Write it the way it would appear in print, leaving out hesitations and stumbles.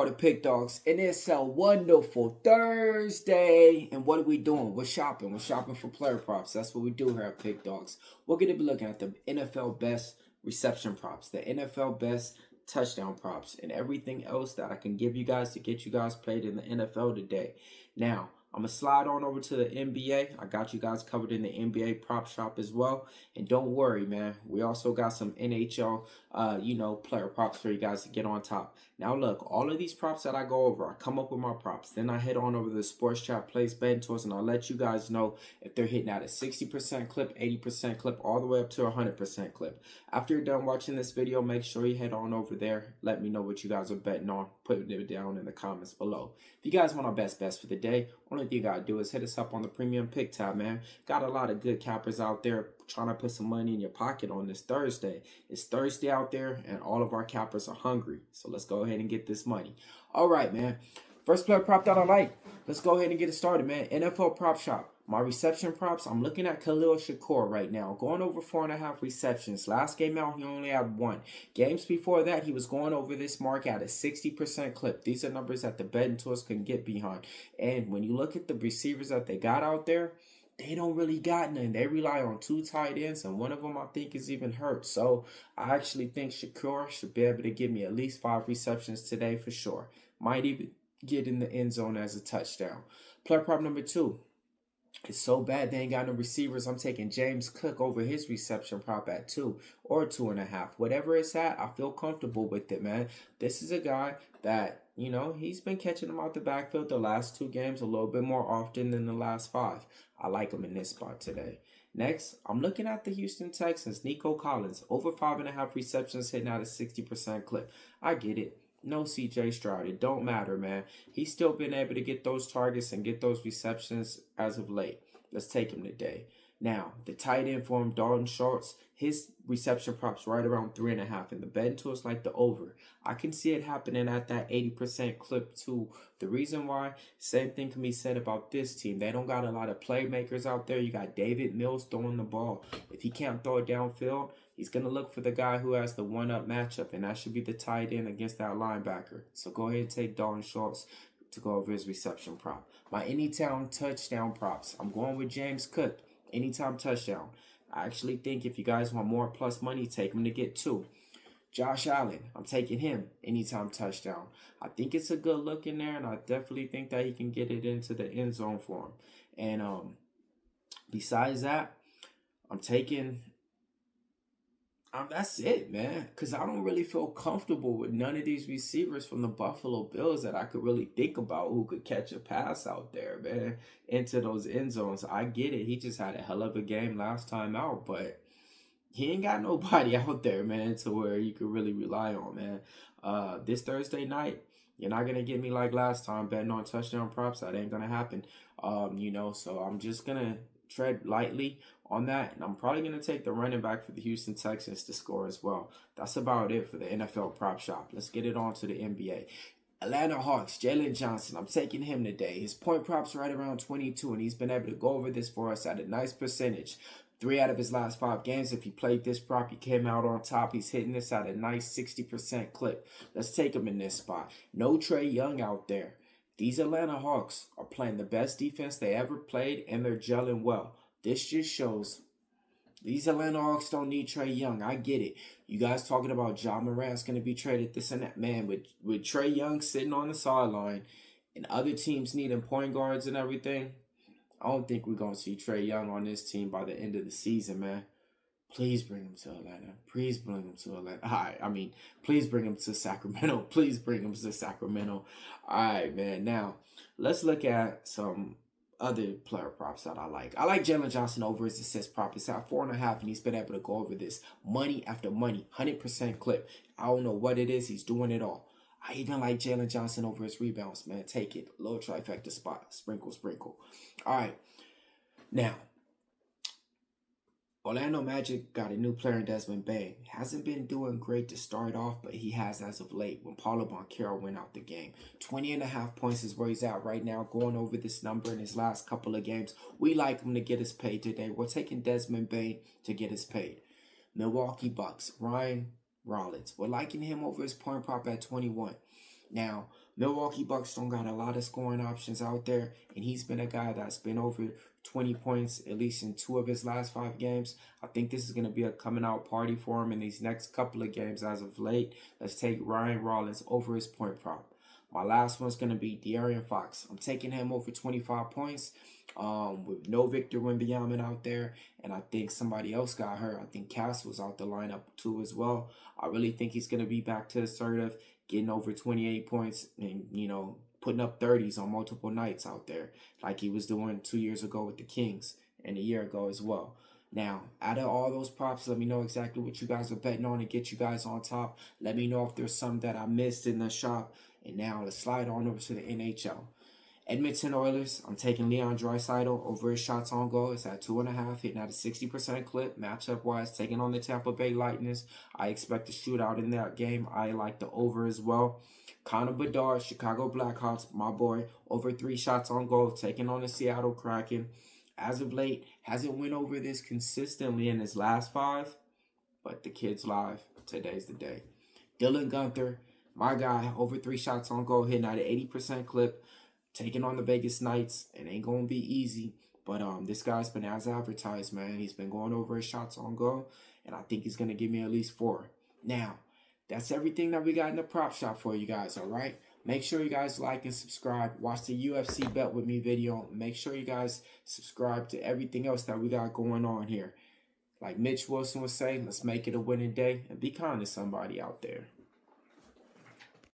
part of Pick Dawgz, and it's a wonderful Thursday. And what are we doing? We're shopping. We're shopping for player props. That's what we do here at Pick Dawgz. We're going to be looking at the NFL best reception props, the NFL best touchdown props, and everything else that I can give you guys to get you guys played in the NFL today. Now, I'm going to slide on over to the NBA. I got you guys covered in the NBA prop shop as well. And don't worry, man. We also got some NHL, player props for you guys to get on top. Now, look, all of these props that I go over, I come up with my props. Then I head on over to the Sports Chat Plays Betting Tools, and I'll let you guys know if they're hitting at a 60% clip, 80% clip, all the way up to a 100% clip. After you're done watching this video, make sure you head on over there. Let me know what you guys are betting on. Put it down in the comments below. If you guys want our best bets for the day, only thing you gotta do is hit us up on the premium pick tab, man. Got a lot of good cappers out there trying to put some money in your pocket on this Thursday. It's Thursday out there, and all of our cappers are hungry. So let's go ahead and get this money. All right, man. First player prop that I like. Let's go ahead and get it started, man. NFL prop shop. My reception props, I'm looking at Khalil Shakur right now, going over 4.5 receptions. Last game out, he only had 1. Games before that, he was going over this mark at a 60% clip. These are numbers that the betting tools can get behind. And when you look at the receivers that they got out there, they don't really got none. They rely on 2 tight ends, and one of them I think is even hurt. So I actually think Shakur should be able to give me at least 5 receptions today for sure. Might even get in the end zone as a touchdown. Player prop number 2. It's so bad they ain't got no receivers. I'm taking James Cook over his reception prop at 2 or 2.5. Whatever it's at, I feel comfortable with it, man. This is a guy that, he's been catching them out the backfield the last 2 games a little bit more often than the last 5. I like him in this spot today. Next, I'm looking at the Houston Texans. Nico Collins, over 5.5 receptions, hitting at a 60% clip. I get it. No CJ Stroud. It don't matter, man. He's still been able to get those targets and get those receptions as of late. Let's take him today. Now, the tight end for him, Dalton Schultz, his reception props right around 3.5. And the betting tools like the over. I can see it happening at that 80% clip too. The reason why, same thing can be said about this team. They don't got a lot of playmakers out there. You got David Mills throwing the ball. If he can't throw it downfield, he's going to look for the guy who has the one-up matchup, and that should be the tight end against that linebacker. So go ahead and take Dalton Schultz to go over his reception prop. My anytime touchdown props, I'm going with James Cook. Anytime touchdown. I actually think if you guys want more plus money, take him to get 2. Josh Allen, I'm taking him anytime touchdown. I think it's a good look in there, and I definitely think that he can get it into the end zone for him. And besides that, I'm taking... that's it, man. Because I don't really feel comfortable with none of these receivers from the Buffalo Bills that I could really think about who could catch a pass out there, man, into those end zones. I get it. He just had a hell of a game last time out, but he ain't got nobody out there, man, to where you could really rely on, man. This Thursday night, you're not going to get me like last time betting on touchdown props. That ain't going to happen, so I'm just going to tread lightly on that, and I'm probably going to take the running back for the Houston Texans to score as well. That's about it for the NFL prop shop. Let's get it on to the NBA. Atlanta Hawks, Jalen Johnson. I'm taking him today. His point prop's right around 22, and he's been able to go over this for us at a nice percentage. 3 out of his last 5 games, if he played this prop, he came out on top. He's hitting this at a nice 60% clip. Let's take him in this spot. No Trae Young out there. These Atlanta Hawks are playing the best defense they ever played, and they're gelling well. This just shows these Atlanta Hawks don't need Trae Young. I get it. You guys talking about Ja Morant's going to be traded, this and that. Man, with Trae Young sitting on the sideline and other teams needing point guards and everything, I don't think we're going to see Trae Young on this team by the end of the season, man. Please bring him to Atlanta. Please bring him to Atlanta. Please bring him to Sacramento. Please bring him to Sacramento. All right, man. Now, let's look at some other player props that I like. I like Jalen Johnson over his assist prop. It's at 4.5, and he's been able to go over this money after money, 100% clip. I don't know what it is. He's doing it all. I even like Jalen Johnson over his rebounds, man. Take it. Little trifecta spot. Sprinkle, sprinkle. All right. Now, Orlando Magic got a new player in Desmond Bane. Hasn't been doing great to start off, but he has as of late when Paulo Banchero went out the game. 20.5 points is where he's at right now, going over this number in his last couple of games. We like him to get us paid today. We're taking Desmond Bane to get us paid. Milwaukee Bucks, Ryan Rollins. We're liking him over his point prop at 21. Now, Milwaukee Bucks don't got a lot of scoring options out there, and he's been a guy that's been over 20 points at least in 2 of his last 5 games. I think this is going to be a coming out party for him in these next couple of games as of late. Let's take Ryan Rollins over his point prop. My last one's going to be De'Aaron Fox. I'm taking him over 25 points with no Victor Wembanyama out there. And I think somebody else got hurt. I think Cass was out the lineup too as well. I really think he's going to be back to assertive, getting over 28 points and, putting up 30s on multiple nights out there like he was doing 2 years ago with the Kings and a year ago as well. Now, out of all those props, let me know exactly what you guys are betting on to get you guys on top. Let me know if there's some that I missed in the shop. And now let's slide on over to the NHL. Edmonton Oilers, I'm taking Leon Draisaitl over his shots on goal. It's at 2.5, hitting at a 60% clip. Matchup-wise, taking on the Tampa Bay Lightning. I expect a shootout in that game. I like the over as well. Connor Bedard, Chicago Blackhawks, my boy, over 3 shots on goal, taking on the Seattle Kraken. As of late, hasn't went over this consistently in his last 5, but the kid's live. Today's the day. Dylan Guenther, my guy, over 3 shots on goal, hitting at an 80% clip, taking on the Vegas Knights. It ain't going to be easy, but this guy's been as advertised, man. He's been going over his shots on goal, and I think he's going to give me at least 4. Now, that's everything that we got in the prop shop for you guys, all right? Make sure you guys like and subscribe. Watch the UFC Bet With Me video. Make sure you guys subscribe to everything else that we got going on here. Like Mitch Wilson would say, let's make it a winning day and be kind to somebody out there.